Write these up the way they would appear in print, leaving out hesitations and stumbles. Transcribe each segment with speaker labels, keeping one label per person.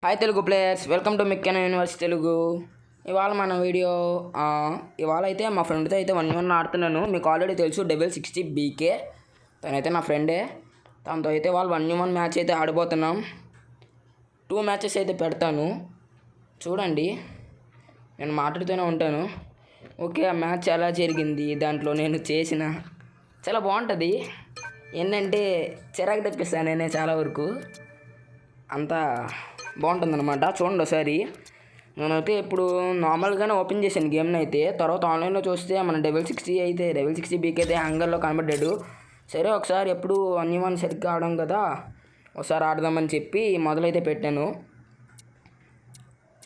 Speaker 1: Hi Telugu players, welcome to McKenna universe Telugu. ఇవాళ మన video ఇవాళ అయితే మా ఫ్రెండ్తో అయితే 1v1 ఆడుతున్నాను. మీకు ఆల్రెడీ తెలుసు, డెవిల్ 60 BK తనైతే నా ఫ్రెండే. తనతో అయితే వాళ్ళు 1v1 మ్యాచ్ అయితే ఆడిపోతున్నాం. 2 మ్యాచెస్ అయితే పెడతాను, చూడండి. నేను మాట్లాడుతూనే ఉంటాను. ఓకే, ఆ మ్యాచ్ ఎలా జరిగింది, దాంట్లో నేను చేసిన చాలా బాగుంటుంది. ఏంటంటే చిరాకు తెప్పిస్తాను నేనే చాలా వరకు, అంతా బాగుంటుందన్నమాట. చూడండి ఒకసారి. నేనైతే ఇప్పుడు నార్మల్గానే ఓపెన్ చేశాను గేమ్ని అయితే. తర్వాత ఆన్లైన్లో చూస్తే మన డెవిల్ 60 BK అయితే హ్యాంగర్లో కనబడ్డాడు. సరే ఒకసారి ఎప్పుడు 1v1 సరిగ్గా ఆడడం కదా, ఒకసారి ఆడదామని చెప్పి మొదలైతే పెట్టాను.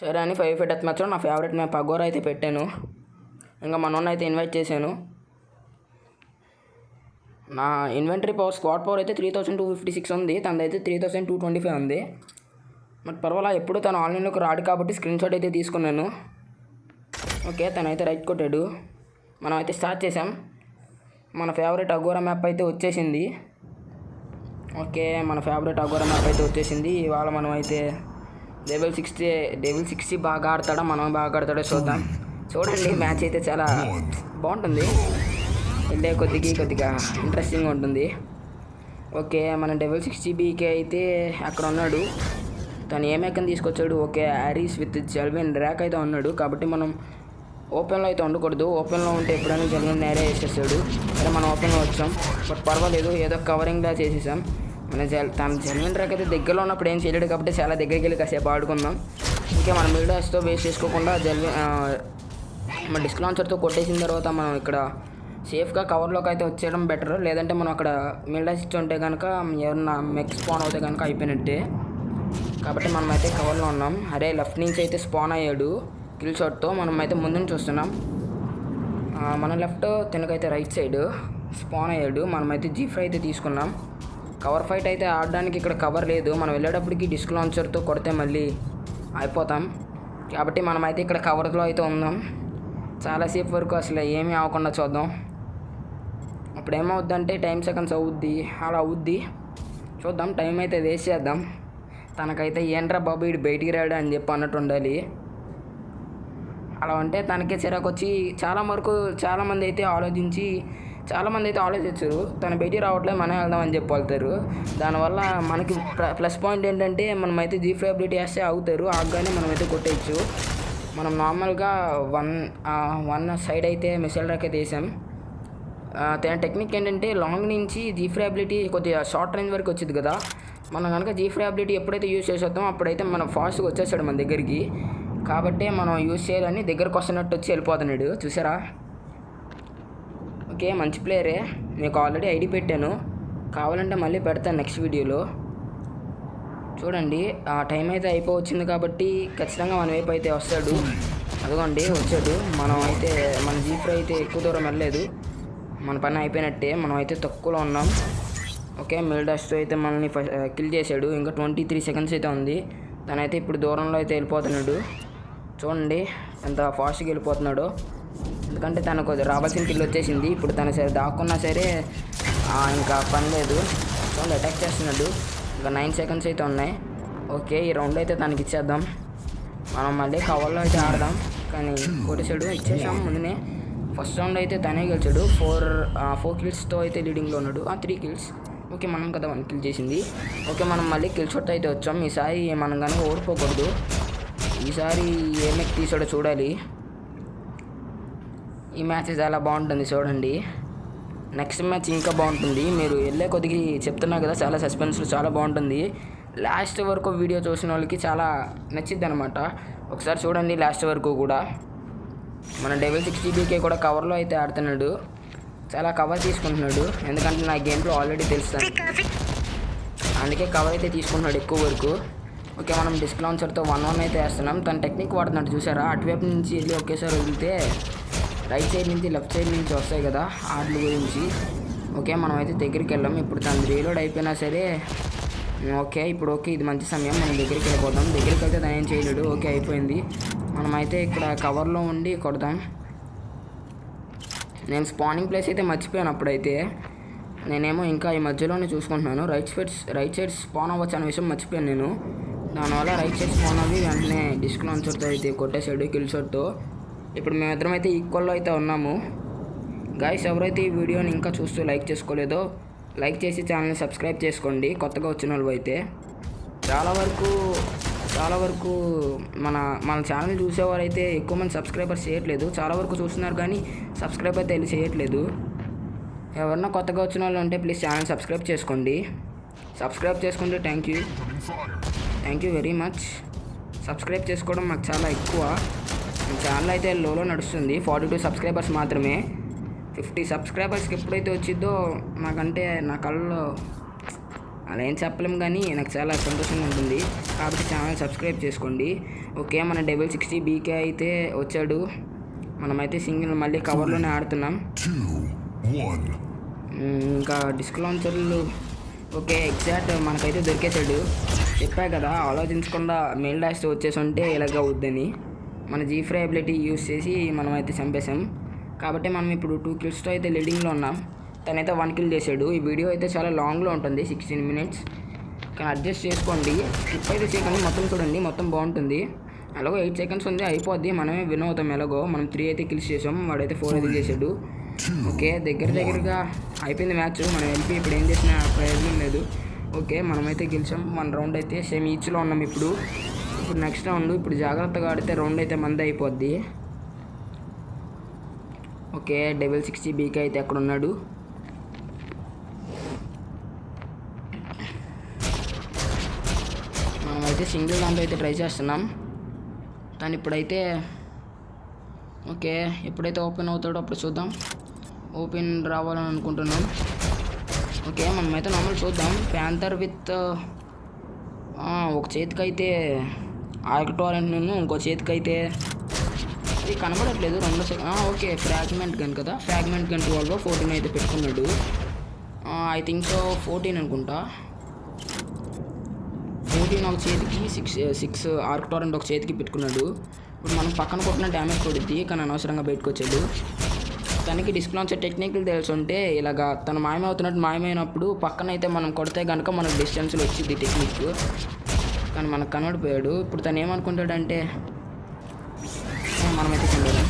Speaker 1: సరే అని 5v5 డెత్ మ్యాచ్లో నా ఫేవరెట్ మ్యాప్ అగోరా అయితే పెట్టాను. ఇంకా మనోన్న అయితే ఇన్వైట్ చేశాను. నా ఇన్వెంటరీ పవర్, స్క్వాడ్ పవర్ అయితే 3256 ఉంది. తనదైతే 3225 ఉంది. బట్ పర్వాలా, ఎప్పుడు తను ఆన్లైన్లోకి రాడు కాబట్టి స్క్రీన్ షాట్ అయితే తీసుకున్నాను. ఓకే, తనైతే రైట్ కొట్టాడు. మనం అయితే స్టార్ట్ చేసాం. మన ఫేవరెట్ అగోరా మ్యాప్ అయితే వచ్చేసింది. ఓకే, మన ఫేవరెట్ అగోరా మ్యాప్ అయితే వచ్చేసింది. ఇవాళ మనం అయితే డెవిల్ 60 బాగా ఆడతాడా, మనం బాగా ఆడతాడో చూద్దాం. చూడండి, మ్యాచ్ అయితే చాలా బాగుంటుంది. వెళ్ళే కొద్దిగా ఇంట్రెస్టింగ్గా ఉంటుంది. ఓకే, మన డెవిల్ 60 BK అయితే అక్కడ ఉన్నాడు. తను ఏ మేకని తీసుకొచ్చాడు. ఓకే, హ్యారీస్ విత్ జల్విన్ ర్యాక్ అయితే ఉన్నాడు. కాబట్టి మనం ఓపెన్లో అయితే ఉండకూడదు. ఓపెన్లో ఉంటే ఎప్పుడైనా జల్విన్ నేరే వేసేస్తాడు. సరే, మనం ఓపెన్లో వచ్చాం. బట్ పర్వాలేదు, ఏదో కవరింగ్లా చేసేసాం. తన జల్విన్ ర్యాక్ అయితే దగ్గరలో ఉన్నప్పుడు ఏం చేయలేడు కాబట్టి చాలా దగ్గరికి వెళ్ళి కాసేపు ఆడుకుందాం. ఇంకా మనం మిడాస్తో వేస్ట్ చేసుకోకుండా మన డిస్క్ లాంచర్తో కొట్టేసిన తర్వాత మనం ఇక్కడ సేఫ్గా కవర్లోకి అయితే వచ్చేయడం బెటర్. లేదంటే మనం అక్కడ మిడాస్ ఇచ్చి ఉంటే కనుక ఎవరన్నా మెక్ స్పాన్ అవుతే కనుక అయిపోయినట్టే. కాబట్టి మనమైతే కవర్లో ఉన్నాం. అరే, లెఫ్ట్ నుంచి అయితే స్పాన్ అయ్యాడు కిల్ షాట్తో. మనమైతే ముందు నుంచి వస్తున్నాం. మన లెఫ్ట్, తినకైతే రైట్ సైడ్ స్పాన్ అయ్యాడు. మనమైతే G5 అయితే తీసుకున్నాం. కవర్ ఫైట్ అయితే ఆడడానికి ఇక్కడ కవర్ లేదు. మనం వెళ్ళేటప్పటికి డిస్క్ లాంచర్తో కొడితే మళ్ళీ అయిపోతాం. కాబట్టి మనమైతే ఇక్కడ కవర్లో అయితే ఉన్నాం. చాలాసేపు వరకు అసలు ఏమీ అవ్వకుండా చూద్దాం. అప్పుడు ఏమవుద్దంటే టైం సెకండ్స్ అవుద్ది, అలా అవుద్ది. చూద్దాం, టైం అయితే వేస్ట్ చేద్దాం. తనకైతే ఏంట్రా బాబు వీడు బయటికి రాడు అని చెప్పి అన్నట్టు ఉండాలి. అలా అంటే తనకే చిరాకు వచ్చి చాలామంది అయితే ఆలోచించారు, తను బయటికి రావట్లేదు, మనం వెళ్దామని చెప్పి వెళ్తారు. దానివల్ల మనకి ప్లస్ పాయింట్ ఏంటంటే మనమైతే G5 అబిలిటీ వేస్తే ఆగుతారు. ఆగగానే మనమైతే కొట్టేయచ్చు. మనం నార్మల్గా వన్ సైడ్ అయితే మిసైల్ ర్యాక్ అయితే వేసాం. తన టెక్నిక్ ఏంటంటే లాంగ్ నుంచి G5 అబిలిటీ కొద్దిగా షార్ట్ రేంజ్ వరకు వచ్చింది కదా. మనం కనుక G5 అబిలిటీ ఎప్పుడైతే యూజ్ చేసేస్తామో అప్పుడైతే మనం ఫాస్ట్గా వచ్చేస్తాడు మన దగ్గరికి. కాబట్టి మనం యూజ్ చేయాలని దగ్గరకు వస్తున్నట్టు వచ్చి వెళ్ళిపోతున్నాడు, చూసారా. ఓకే, మంచి ప్లేయరే. మీకు ఆల్రెడీ ఐడి పెట్టాను, కావాలంటే మళ్ళీ పెడతాను నెక్స్ట్ వీడియోలో. చూడండి, ఆ టైం అయితే అయిపోవచ్చింది కాబట్టి ఖచ్చితంగా మన వైపు అయితే వస్తాడు. అదిగోండి వచ్చాడు. మన G5 అయితే ఎక్కువ దూరం వెళ్ళలేదు. మన పని అయిపోయినట్టే, మనం అయితే తక్కువలో ఉన్నాం. ఓకే, మిడాస్తో అయితే మనల్ని కిల్ చేశాడు. ఇంకా 23 సెకండ్స్ అయితే ఉంది. తనైతే ఇప్పుడు దూరంలో అయితే వెళ్ళిపోతున్నాడు. చూడండి ఎంత ఫాస్ట్గా వెళ్ళిపోతున్నాడో. ఎందుకంటే తనకు రావాల్సిన కిల్ వచ్చేసింది. ఇప్పుడు తను సరే దాక్కున్నా సరే ఇంకా పని లేదు. చూడండి, అటాక్ చేస్తున్నాడు. ఇంకా 9 సెకండ్స్ అయితే ఉన్నాయి. ఓకే, ఈ రౌండ్ అయితే తనకి ఇచ్చేద్దాం. మనం మళ్ళీ కవర్లో అయితే ఆడదాం. కానీ కొట్టేసాడు, ఇచ్చేసాం ముందునే. ఫస్ట్ రౌండ్ అయితే తనే గెలిచాడు. 4 కిల్స్తో అయితే లీడింగ్లో ఉన్నాడు. 3 కిల్స్. ఓకే, మనం కదా 1 కిల్ చేసింది. ఓకే, మనం మళ్ళీ కిల్ షాట్ అయితే వచ్చాం. ఈసారి మనం కనుక ఓడిపోకూడదు. ఈసారి ఏ మ్యాచ్ తీసాడో చూడాలి. ఈ మ్యాచ్ చాలా బాగుంటుంది, చూడండి. నెక్స్ట్ మ్యాచ్ ఇంకా బాగుంటుంది. మీరు వెళ్ళే కొద్దిగా చెప్తున్నా కదా, చాలా సస్పెన్స్లు చాలా బాగుంటుంది. లాస్ట్ వరకు వీడియో చూసిన వాళ్ళకి చాలా నచ్చిద్ది అనమాట. ఒకసారి చూడండి లాస్ట్ వరకు కూడా. మన డెవిల్ 60 BK కూడా కవర్లో అయితే ఆడుతున్నాడు. చాలా కవర్ తీసుకుంటున్నాడు, ఎందుకంటే నా గేమ్లో ఆల్రెడీ తెలుస్తాను, అందుకే కవర్ అయితే తీసుకుంటున్నాడు ఎక్కువ వరకు. ఓకే, మనం డిస్క్ లాంచర్తో 1v1 అయితే వేస్తున్నాం. తన టెక్నిక్ వాడుతున్నాడు, చూసారా. అటువైపు నుంచి వెళ్ళి ఒకేసారి వదిలితే రైట్ సైడ్ నుంచి లెఫ్ట్ సైడ్ నుంచి వస్తాయి కదా ఆటల గురించి. ఓకే, మనం అయితే దగ్గరికి వెళ్ళాం. ఇప్పుడు తను రీలోడ్ అయిపోయినా సరే ఓకే, ఇది మంచి సమయం. మనం దగ్గరికి వెళ్ళిపోతాం. దగ్గరికి వెళ్తే తను ఏం చేయలేడు. ఓకే, అయిపోయింది. మనమైతే ఇక్కడ కవర్లో ఉండి కొడదాం. నేను స్పానింగ్ ప్లేస్ అయితే మర్చిపోయాను అప్పుడైతే. నేనేమో ఇంకా ఈ మధ్యలోనే చూసుకుంటున్నాను. రైట్ సైడ్ స్పాన్ అవ్వచ్చు అనే విషయం మర్చిపోయాను నేను. దానివల్ల రైట్ సైడ్ స్పాన్ అవి వెంటనే డిస్క్ లాంచర్తో అయితే కొట్టేశాడు కిల్ షాట్తో. ఇప్పుడు మేమిద్దరం అయితే ఈక్వల్లో అయితే ఉన్నాము. గైస్ ఎవరైతే ఈ వీడియోని ఇంకా చూస్తూ లైక్ చేసుకోలేదో లైక్ చేసి ఛానల్ని సబ్స్క్రైబ్ చేసుకోండి. కొత్తగా వచ్చిన వాళ్ళు అయితే చాలా వరకు మన ఛానల్ చూసేవారు అయితే ఎక్కువ మంది సబ్స్క్రైబర్స్ చేయట్లేదు. చాలా వరకు చూస్తున్నారు కానీ సబ్స్క్రైబ్ అయితే వెళ్ళి చేయట్లేదు. ఎవరన్నా కొత్తగా వచ్చిన వాళ్ళు ఉంటే ప్లీజ్ ఛానల్ సబ్స్క్రైబ్ చేసుకోండి. సబ్స్క్రైబ్ చేసుకుంటే thank you very much. Subscribe చేసుకోవడం మాకు చాలా ఎక్కువ. ఛానల్ అయితే లోలో నడుస్తుంది. 42 సబ్స్క్రైబర్స్ మాత్రమే. 50 సబ్స్క్రైబర్స్కి ఎప్పుడైతే వచ్చిందో నాకంటే నా కళ్ళలో అలా ఏం చెప్పలేము కానీ నాకు చాలా సంతోషంగా ఉంటుంది. కాబట్టి ఛానల్ సబ్స్క్రైబ్ చేసుకోండి. ఓకే, మన డెవిల్ 60 BK అయితే వచ్చాడు. మనమైతే సింగిల్ మళ్ళీ కవర్లోనే ఆడుతున్నాం. ఇంకా డిస్క్ లాంచర్లు ఓకే ఎగ్జాక్ట్ మనకైతే దొరికేసాడు. చెప్పా కదా ఆలోచించకుండా మెయిల్ డాష్తో వచ్చేసి ఉంటే ఇలాగ అవుద్దని. మన G-Fry అబిలిటీ యూస్ చేసి మనమైతే చంపేశాం. కాబట్టి మనం ఇప్పుడు 2 kills అయితే లీడింగ్లో ఉన్నాం. తనైతే 1 kill చేశాడు. ఈ వీడియో అయితే చాలా లాంగ్లో ఉంటుంది, 16 minutes. కానీ అడ్జస్ట్ చేసుకోండి, స్కిప్ అయితే చేయకండి, మొత్తం చూడండి, మొత్తం బాగుంటుంది. అలాగో 8 seconds ఉంది, అయిపోద్ది. మనమే విన్ అవుతాం. ఎలాగో మనం 3 అయితే కిల్స్ చేసాం, వాడైతే 4 అయితే చేశాడు. ఓకే, దగ్గరగా అయిపోయింది మ్యాచ్. మనం వెళ్ళి ఇప్పుడు ఏం చేసినా ప్రయోజనం లేదు. ఓకే, మనమైతే గెలిచాం. 1 round అయితే సేమ్ ఈచ్లో ఉన్నాం. ఇప్పుడు నెక్స్ట్ రౌండ్. ఇప్పుడు జాగ్రత్తగా ఆడితే రౌండ్ అయితే మంది అయిపోద్ది. ఓకే, డెవిల్ 60 BK అయితే అక్కడ ఉన్నాడు. మనమైతే సింగిల్ దాంట్లో అయితే ట్రై చేస్తున్నాం. కానీ ఇప్పుడైతే ఓకే, ఎప్పుడైతే ఓపెన్ అవుతాడో అప్పుడు చూద్దాం. ఓపెన్ రావాలని అనుకుంటున్నాం. ఓకే, మనమైతే నార్మల్ చూద్దాం. ప్యాంథర్ విత్ ఒక చేతికైతే ఆర్క్టారెంట్ ఇంకో చేతికైతే ఇది కనబడట్లేదు. ఓకే, ఫ్రాగ్మెంట్ గన్ కదా, ఫ్రాగ్మెంట్ గన్ 12 14 అయితే పెట్టుకున్నాడు. ఐ థింక్ సో 14 అనుకుంటా. 14 ఒక చేతికి 6 ఆర్క్టారెంట్ ఒక చేతికి పెట్టుకున్నాడు. ఇప్పుడు మనం పక్కన కొట్టిన డ్యామేజ్ పడుద్ది, కానీ అనవసరంగా బయటకు వచ్చాడు. తనకి డిస్క్ లాంచర్ టెక్నిక్లు తెలిసి ఉంటే ఇలాగా తను మాయమవుతున్నట్టు మాయమైనప్పుడు పక్కన అయితే మనం కొడితే కనుక మనకు డిస్టెన్స్లో వచ్చింది టెక్నిక్. కానీ మనకు కనబడిపోయాడు. ఇప్పుడు తను ఏమనుకుంటాడంటే మనమైతే చెందాలి.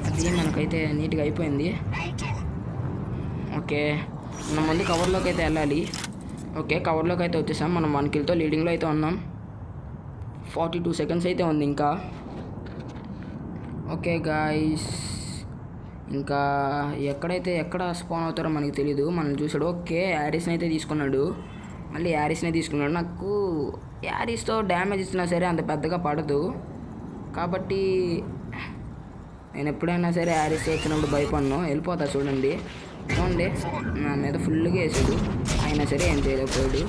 Speaker 1: అది మనకైతే నీట్గా అయిపోయింది. ఓకే, మనం ముందు కవర్లోకి అయితే వెళ్ళాలి. ఓకే, కవర్లోకి అయితే వచ్చేసాం. మనం 1 killతో లీడింగ్లో అయితే ఉన్నాం. 42 seconds అయితే ఉంది ఇంకా. ఓకే గాయ్స్, ఇంకా ఎక్కడ స్పాన్ అవుతారో మనకి తెలీదు. మనం చూసాడు. ఓకే, యారిస్ని అయితే తీసుకున్నాడు. మళ్ళీ యారిస్నే తీసుకున్నాడు. నాకు యారిస్తో డ్యామేజ్ ఇచ్చినా సరే అంత పెద్దగా పడదు. కాబట్టి నేను ఎప్పుడైనా సరే యారిస్ వచ్చినప్పుడు భయపడను, వెళ్ళిపోతా. చూడండి నా మీద ఫుల్గా వేసాడు, అయినా సరే ఏం చేయలేకపోయాడు.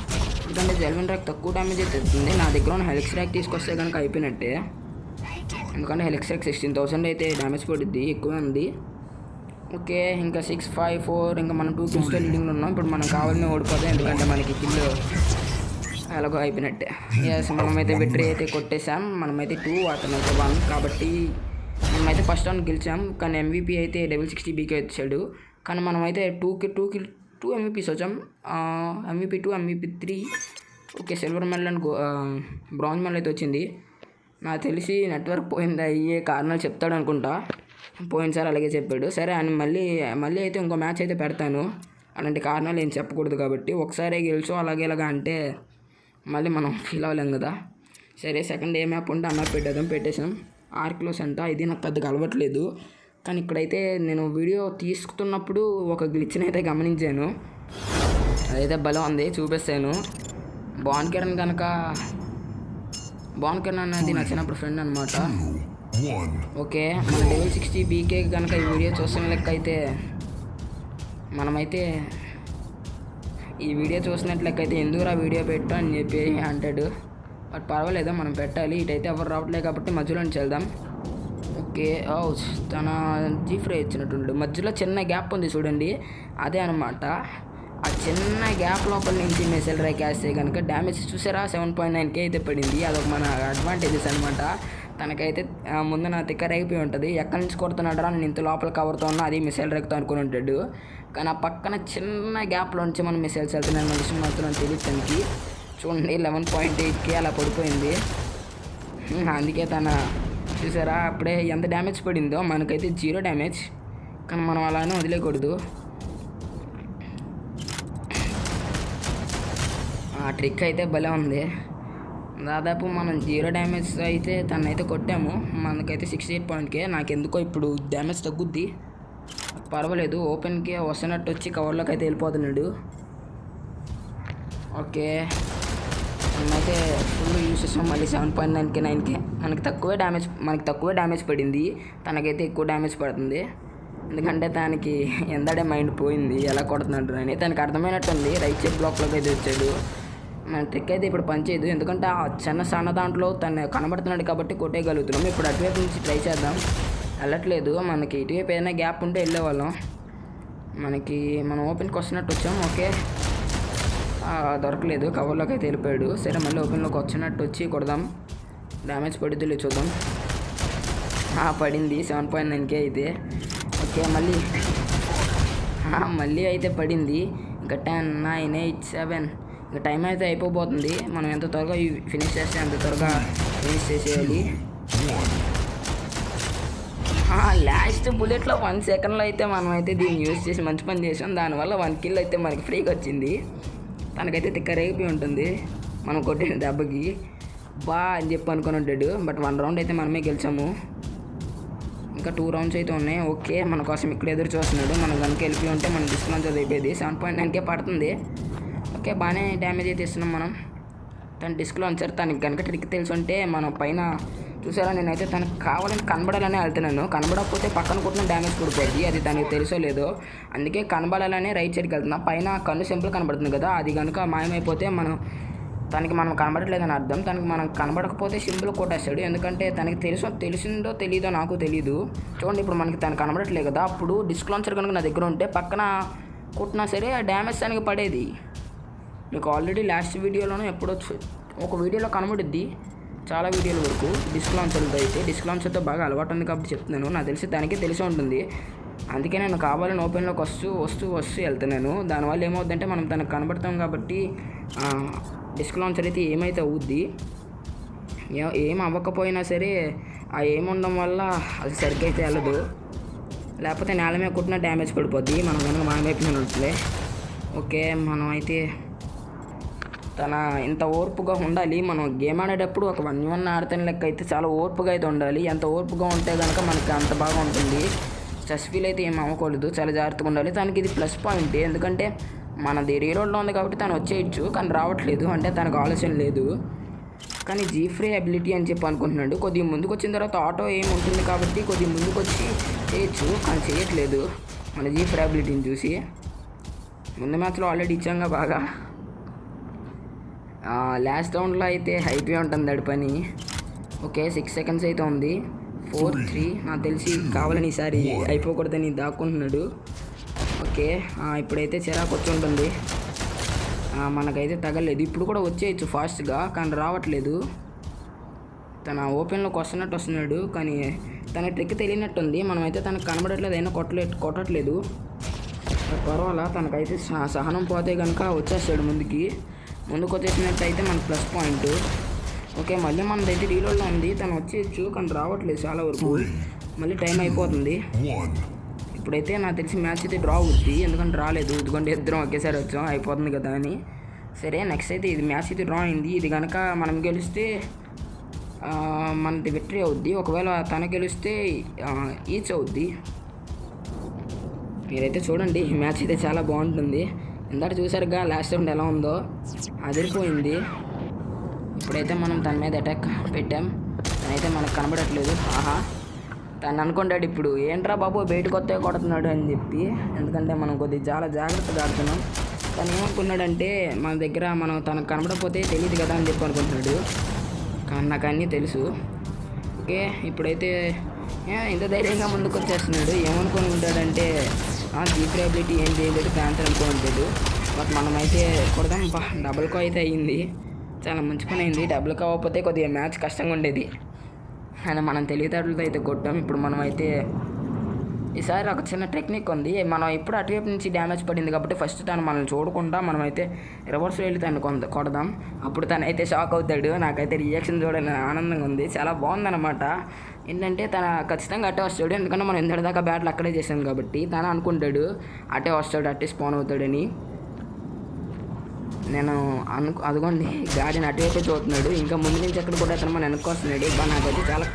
Speaker 1: ఎందుకంటే జెల్విన్ ర్యాక్ తక్కువ డ్యామేజ్ అయితే ఇస్తుంది. నా దగ్గర ఉన్న హెలిక్స్ ర్యాక్ తీసుకొస్తే కనుక అయిపోయినట్టే. ఎందుకంటే హెలిక్స్ ర్యాక్ 16,000 అయితే డ్యామేజ్ పడుద్ది, ఎక్కువే ఉంది. ఓకే, ఇంకా 6, 5, 4 ఇంకా మనం 2 kills లీడింగ్లో ఉన్నాం. ఇప్పుడు మనం కావాలని ఓడిపోతాం, ఎందుకంటే మనకి కిల్ ఎలాగో అయిపోయినట్టే. మనమైతే విక్టరీ అయితే కొట్టేసాం. మనమైతే 2 అతనైతే 1. కాబట్టి మనమైతే ఫస్ట్ రౌండ్ గెలిచాం. కానీ MVP అయితే డెవిల్ 60 BK వచ్చాడు. కానీ మనమైతే 2 MVPs వచ్చాం. MVP 2, MVP 3. Okay, silver medal and bronze medal అయితే వచ్చింది. నాకు తెలిసి నెట్వర్క్ పోయింది అయ్యే కారణాలు చెప్తాడు అనుకుంటా. పోయినసారి అలాగే చెప్పాడు. సరే అని మళ్ళీ అయితే ఇంకో మ్యాచ్ అయితే పెడతాను. అలాంటి కారణాలు ఏం చెప్పకూడదు కాబట్టి ఒకసారి గెలిచో అలాగే ఇలాగా అంటే మళ్ళీ మనం ఫీల్ అవ్వలేం కదా. సరే, సెకండ్ ఏ మ్యాప్ ఉంటే ఆ మ్యాప్ పెట్టేసాం. ఆర్క్లోస్ అంట. ఇది నాకు పెద్దగా అలవట్లేదు. కానీ ఇక్కడైతే నేను వీడియో తీసుకున్నప్పుడు ఒక గ్లిచ్ని అయితే గమనించాను. అదైతే బలం ఉంది, చూపిస్తాను. బాన్ కిరణ్ అనేది నా చిన్నప్పుడు ఫ్రెండ్ అనమాట. ఓకే, మన డెవిల్ 60 BK కనుక ఈ వీడియో చూసిన లెక్క అయితే మనమైతే ఈ వీడియో చూసినట్లయితే ఎందుకురా వీడియో పెట్టు అని చెప్పి అంటాడు. బట్ పర్వాలేదు, మనం పెట్టాలి. ఇటైతే ఎవరు రావట్లేదు కాబట్టి మధ్యలో నుంచి వెళ్దాం. ఓకే, తన G-Fry ఇచ్చినట్టుండు. మధ్యలో చిన్న గ్యాప్ ఉంది చూడండి, అదే అనమాట. ఆ చిన్న గ్యాప్ లోపల నుంచి మిసైల్ రైక్ వేస్తే కనుక డ్యామేజ్ చూసారా 7.9K అయితే పడింది. అదొక మన అడ్వాంటేజెస్ అనమాట. తనకైతే ముందు నా తిక్కర్ అయిపోయి ఉంటుంది. ఎక్కడి నుంచి కొడుతున్నాడు రా, నేను ఇంత లోపల కవర్తో ఉన్నా, అది మిసైల్ రైక్తో అనుకుని ఉంటాడు. కానీ ఆ పక్కన చిన్న గ్యాప్లో నుంచి మనం మిసైల్స్ వెళ్తున్నాను విషయం మాత్రం తెలియదు తనకి. చూడండి 11.8K అలా పడిపోయింది. అందుకే తన చూసారా అప్పుడే ఎంత డ్యామేజ్ పడిందో, మనకైతే 0 డ్యామేజ్. కానీ మనం అలానే వదిలేయకూడదు. ఆ ట్రిక్ అయితే భలే ఉంది. దాదాపు మనం 0 డ్యామేజ్ అయితే తనైతే కొట్టాము. మనకైతే 68.K. నాకెందుకో ఇప్పుడు డ్యామేజ్ తగ్గుద్ది, పర్వాలేదు. ఓపెన్కి వస్తున్నట్టు వచ్చి కవర్లోకి అయితే వెళ్ళిపోతున్నాడు. ఓకే, మనమైతే ఫుల్ యూస్ చేసాం. మళ్ళీ 7.9K 9K. మనకి తక్కువే డ్యామేజ్ పడింది, తనకైతే ఎక్కువ డ్యామేజ్ పడుతుంది. ఎందుకంటే తనకి ఎందడే మైండ్ పోయింది ఎలా కొడుతున్నాడు అని. తనకి అర్థమైనట్టుంది. రైట్ సైడ్ బ్లాక్లోకి అయితే వచ్చాడు. మన ట్రిక్ అయితే ఇప్పుడు పనిచేయదు, ఎందుకంటే ఆ సన్న దాంట్లో తను కనబడుతున్నాడు కాబట్టి కొట్టేయగలుగుతున్నాం. ఇప్పుడు అటువైపు నుంచి ట్రై చేద్దాం. వెళ్ళట్లేదు. మనకి ఇటువైపు ఏదైనా గ్యాప్ ఉంటే వెళ్ళేవాళ్ళం. మనం ఓపెన్కి వస్తున్నట్టు వచ్చాం. ఓకే, దొరకలేదు. కవర్లోకి అయితే వెళ్ళిపోయాడు. సరే, మళ్ళీ ఓపెన్లోకి వచ్చినట్టు వచ్చి కొడదాం. డ్యామేజ్ పడిద్దో లేదు చూద్దాం. పడింది 7.9K అయితే. ఓకే, మళ్ళీ అయితే పడింది. ఇంకా 10, 9, 8, 7. ఇంకా టైం అయితే అయిపోబోతుంది. మనం ఎంత త్వరగా ఫినిష్ చేస్తే అంత త్వరగా ఫినిష్ చేసేయాలి. లాస్ట్ బుల్లెట్లో 1 సెకండ్లో అయితే మనం అయితే దీన్ని యూజ్ చేసి మంచి పని చేసాం. దానివల్ల 1 కిల్ అయితే మనకి ఫ్రీగా వచ్చింది. తనకైతే తిక్క రేపి ఉంటుంది మనం కొట్టిన దెబ్బకి. అని చెప్పి అనుకుని ఉంటాడు. బట్ 1 రౌండ్ అయితే మనమే గెలిచాము. ఇంకా 2 రౌండ్స్ అయితే ఉన్నాయి. ఓకే, మన కోసం ఇక్కడ ఎదురు చూస్తున్నాడు. మనం కనుక వెళ్ళిపోయి ఉంటే మన డిస్కౌంట్ అయిపోయింది. 7.9K పడుతుంది. ఓకే, బాగానే డ్యామేజ్ అయితే ఇస్తున్నాం మనం. తను డిస్క్లో ఉంచారు. తనకి కనుక ట్రిక్ తెలిసి ఉంటే మనం పైన చూసారా, నేనైతే తనకు కావాలని కనబడాలనే వెళ్తున్నాను. కనబడకపోతే పక్కన కొట్టిన డ్యామేజ్ పడిపోద్ది. అది తనకి తెలుసో లేదో, అందుకే కనబడాలనే రైట్ సైడ్కి వెళ్తున్నా. పైన కన్ను సింపుల్ కనబడుతుంది కదా, అది కనుక మాయమైపోతే మనం కనబడట్లేదని అర్థం. తనకి మనం కనబడకపోతే సింపుల్ కొట్టేస్తాడు. ఎందుకంటే తనకి తెలిసిందో తెలీదో నాకు తెలీదు. చూడండి, ఇప్పుడు మనకి తను కనబడట్లేదు కదా, అప్పుడు డిస్క్ లాంచర్ కనుక నా దగ్గర ఉంటే పక్కన కొట్టినా సరే ఆ డ్యామేజ్ తనకి పడేది. మీకు ఆల్రెడీ లాస్ట్ వీడియోలోనూ ఎప్పుడో ఒక వీడియోలో కనబడుద్ది, చాలా వీడియోల వరకు డిస్క్ లాంచర్తో. అయితే డిస్క్ లాంచర్తో బాగా అలవాటు ఉంది కాబట్టి చెప్తున్నాను. నాకు దానికే తెలిసి ఉంటుంది. అందుకే నేను కావాలని ఓపెన్లోకి వస్తూ వెళ్తున్నాను. దానివల్ల ఏమవుద్దంటే మనం తనకు కనబడతాం కాబట్టి డిస్క్ లాంచర్ అయితే ఏమైతే అవుద్ది, ఏం అవ్వకపోయినా సరే ఆ ఏముండడం వల్ల అది సరిగ్గా అయితే వెళ్ళదు. లేకపోతే నేల మీద కొట్టిన డ్యామేజ్ పడిపోద్ది మనం కనుక మాయమైపోయినట్లే. ఓకే, మనం అయితే తన ఇంత ఓర్పుగా ఉండాలి. మనం గేమ్ ఆడేటప్పుడు ఒక 1v1 ఆడుతున్న లెక్క అయితే చాలా ఓర్పుగా అయితే ఉండాలి. ఎంత ఓర్పుగా ఉంటే కనుక మనకి అంత బాగా ఉంటుంది. స్ట్రెస్ ఫీల్ అయితే ఏం అవ్వకూడదు, చాలా జాగ్రత్తగా ఉండాలి. తనకి ఇది ప్లస్ పాయింట్, ఎందుకంటే మనది రీలోడ్లో ఉంది కాబట్టి తను వచ్చేయచ్చు, కానీ రావట్లేదు. అంటే తనకు ఆలోచన లేదు. కానీ జీఫ్రీ అబిలిటీ అని చెప్పి అనుకుంటున్నాడు. కొద్దిగా ముందుకు వచ్చిన తర్వాత ఆటో ఏం ఉంటుంది కాబట్టి కొద్దిగా ముందుకు వచ్చి చేయొచ్చు, కానీ చేయట్లేదు. మన జీఫ్రీ అబిలిటీని చూసి ముందు మ్యాచ్లో ఆల్రెడీ ఇచ్చాంగా బాగా. లాస్ట్ రౌండ్లో అయితే హైపే ఉంటుంది అడి పని. ఓకే, 6 సెకండ్స్ అయితే ఉంది. 4, 3. నాకు తెలిసి కావాలని ఈసారి అయిపోకూడదని దాక్కుంటున్నాడు. ఓకే, ఇప్పుడైతే చిరాకు వచ్చి ఉంటుంది. మనకైతే తగలేదు. ఇప్పుడు కూడా వచ్చేయచ్చు ఫాస్ట్గా, కానీ రావట్లేదు. తన ఓపెన్లోకి వస్తున్నాడు, కానీ తన ట్రిక్ తెలియనట్టుంది. మనమైతే తనకు కనబడట్లేదు, అయినా కొట్టట్లేదు. పర్వాలా, తనకైతే సహనం పోతే కనుక వచ్చేస్తాడు ముందుకు వచ్చేసినట్టు అయితే మన ప్లస్ పాయింట్. ఓకే, మళ్ళీ మనదైతే రీలోడ్లో ఉంది. తను వచ్చేయచ్చు, కానీ రావట్లేదు చాలా వరకు. మళ్ళీ టైం అయిపోతుంది. ఇప్పుడైతే నాకు తెలిసి మ్యాచ్ అయితే డ్రా అవుద్ది, ఎందుకంటే రాలేదు. ఇదిగోండి, ఇద్దరం ఒకేసారి వచ్చాం, అయిపోతుంది కదా అని. సరే, నెక్స్ట్ అయితే ఇది మ్యాచ్ అయితే డ్రా అయింది. ఇది కనుక మనం గెలిస్తే మనది విక్టరీ అవుద్ది. ఒకవేళ తన గెలిస్తే ఈచ్ అవుద్ది. మీరైతే చూడండి, ఈ మ్యాచ్ అయితే చాలా బాగుంటుంది. ఇందాక చూసారుగా లాస్ట్ రౌండ్ ఎలా ఉందో, అదిరిపోయింది. ఇప్పుడైతే మనం తన మీద అటాక్ పెట్టాం. తనైతే మనకు కనబడట్లేదు. తను అనుకుంటాడు ఇప్పుడు, ఏంట్రా బాబు బయటకు వస్తే కొడుతున్నాడు అని చెప్పి. ఎందుకంటే మనం కొద్దిగా చాలా జాగ్రత్తగా ఆడుతున్నాం. తను ఏమనుకున్నాడంటే మన దగ్గర మనం తనకు కనబడకపోతే తెలియదు కదా అని చెప్పి అనుకుంటున్నాడు. కానీ నాకు అన్నీ తెలుసు. ఓకే, ఇప్పుడైతే ఇంత ధైర్యంగా ముందుకు వచ్చేస్తున్నాడు. ఏమనుకుని ఉంటాడంటే జీఫ్రీ అబిలిటీ ఏం చేయలేదు, ప్యాంతర్ అనుకుంటాడు. బట్ మనమైతే కొడదాం. డబుల్ కో అయితే అయ్యింది, చాలా మంచి పని అయింది. డబుల్ కో అవ్వకపోతే కొద్దిగా మ్యాచ్ కష్టంగా ఉండేది, కానీ మనం తెలివితేటలతో అయితే కొట్టాం. ఇప్పుడు మనం అయితే ఈసారి ఒక చిన్న టెక్నిక్ ఉంది. మనం ఎప్పుడు అటువైపు నుంచి డ్యామేజ్ పడింది కాబట్టి ఫస్ట్ తను మనల్ని చూడకుండా మనమైతే రివర్స్ వెళ్ళి తను కొడదాం. అప్పుడు తనైతే షాక్ అవుతాడు. నాకైతే రియాక్షన్ చూడని ఆనందంగా ఉంది. చాలా బాగుందన్నమాట. ఏంటంటే తన ఖచ్చితంగా అట్టే వస్తాడు. ఎందుకంటే మనం ఇంతటిదాకా బ్యాట్లు అక్కడే చేసాం కాబట్టి తను అనుకుంటాడు అట్టే వస్తాడు, అట్టే స్పాన్ అవుతాడని. నేను అదిగోండి గాడిని అటువైపే చూస్తున్నాడు. ఇంకా ముందు నుంచి ఎక్కడ కూడా అతను మన వెనక్కి వస్తున్నాడు. నాకైతే చాలా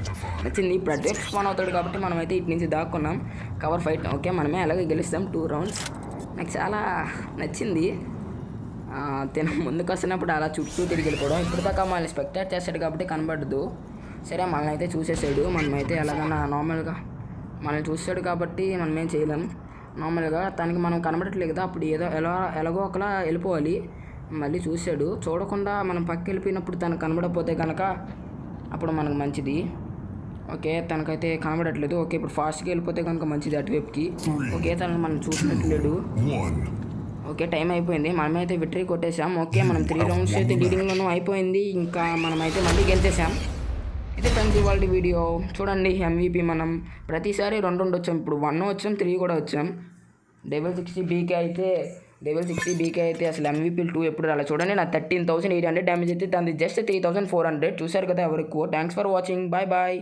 Speaker 1: నచ్చింది. ఇప్పుడు అటువైపు స్పాన్ అవుతాడు కాబట్టి మనమైతే ఇటు నుంచి దాక్కున్నాం. కవర్ ఫైట్ ఓకే, మనమే అలాగే గెలుస్తాం 2 rounds. నాకు చాలా నచ్చింది. తిన ముందుకు వస్తున్నప్పుడు అలా చుట్టూ తిరిగి వెళ్ళిపోవడం. ఇప్పుడు దాకా మనల్ని స్పెక్టేట్ చేస్తాడు కాబట్టి కనబడదు. సరే మనల్ని అయితే చూసేసాడు. మనమైతే ఎలాగైనా నార్మల్గా మనల్ని చూస్తాడు కాబట్టి మనం ఏం చేయలేం. నార్మల్గా తనకి మనం కనబడట్లేదు కదా, అప్పుడు ఎలాగో ఒకలా వెళ్ళిపోవాలి. మళ్ళీ చూశాడు. చూడకుండా మనం పక్కకి వెళ్ళిపోయినప్పుడు తనకు కనబడకపోతే కనుక అప్పుడు మనకు మంచిది. ఓకే తనకైతే కనబడట్లేదు. ఓకే ఇప్పుడు ఫాస్ట్గా వెళ్ళిపోతే కనుక మంచిది అటువైపుకి. ఓకే తనకు మనం చూసినట్లేడు. ఓకే టైం అయిపోయింది. మనమైతే విక్టరీ కొట్టేసాం. ఓకే మనం 3 rounds అయితే లీడింగ్లోనూ అయిపోయింది. ఇంకా మనమైతే మళ్ళీ గెలిచేసాం. ఇది ఫ్రెండ్స్ ఇవాళ వీడియో. చూడండి MVP మనం ప్రతిసారి 2 వచ్చాం. ఇప్పుడు 1 వచ్చాం, 3 కూడా వచ్చాం. డెవిల్ 60 BK అయితే అసలు MVP 2 ఎప్పుడు రాలేదు. చూడండి నా 13,800 డ్యామేజ్ అయితే తనది జస్ట్ 3,400. చూశారు కదా ఎవరు ఎక్కువ. Thanks for watching. Bye bye.